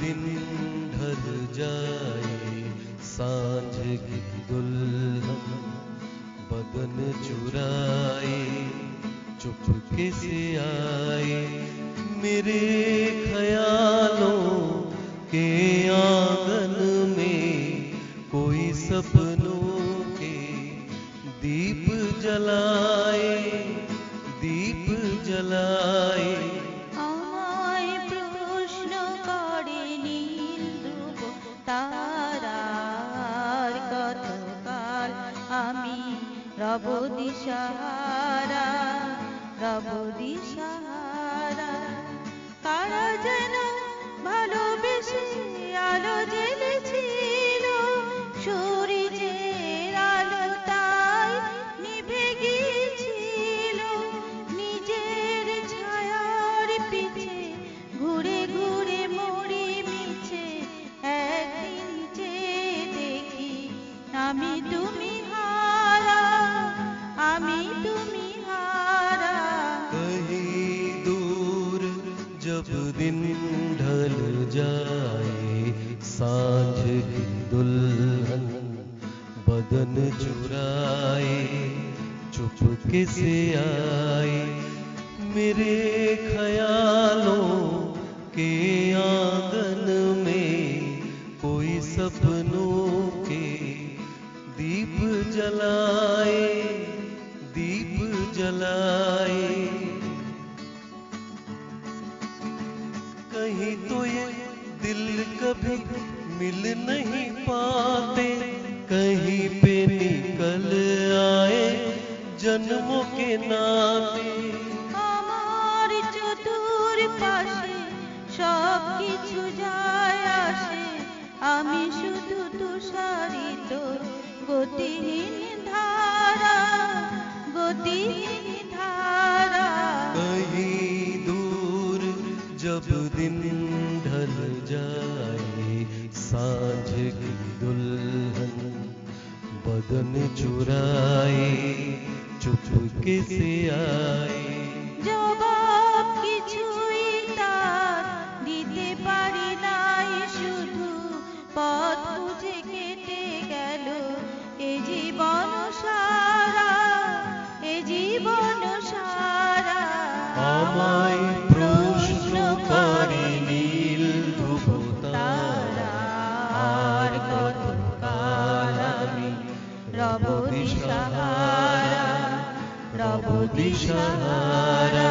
दिन ढल जाए सांझ की दुल्हन बदन चुराए चुपके से आए मेरे ख्यालों के आंगन में कोई सपनों के दीप जलाए दीप जलाए আমায় প্রশ্ন করে নীল ধ্রুব তারার কতকাল আমি রব দিশাহারা রব দিশাহারা কারা যেন ভালোবেসে আলো জ্বেলেছিল সূর্যের আলো তাই নিভে গিয়েছিল নিজের ছায়ার পিছে ঘুরে ঘুরে মরি মিছে একদিন চেয়ে দেখি আমি তুমি হারা আমি তুমি হারা कहीं दूर जब दिन ढल जाए सांझ की दुल्हन बदन चुराए चुपके से आए मेरे ख्यालों के आंगन में कोई सपनों के दीप जलाए दीप जलाए कहीं तो ये दिल कभी मिल नहीं पाते कहीं पे निकल आए जन्मों के नाते আমার চতুর পাশে সব কিছু যায় আসে আমি শুধু তুষারিত গতিহীন ধারা গতিহীন ধারা कहीं दूर जब दिन ढल जाए सांझ की दुल्हन बदन चुराए चुपके से आए জবাব কিছুই তার দিতে পারি নাই শুধু পথ খুঁজে কেটে গেল এ জীবন সারা এ জীবন সারা আমায় প্রশ্ন করে নীল ধ্রুব তারা আর কতকাল আমি রব দিশাহারা রব দিশাহারা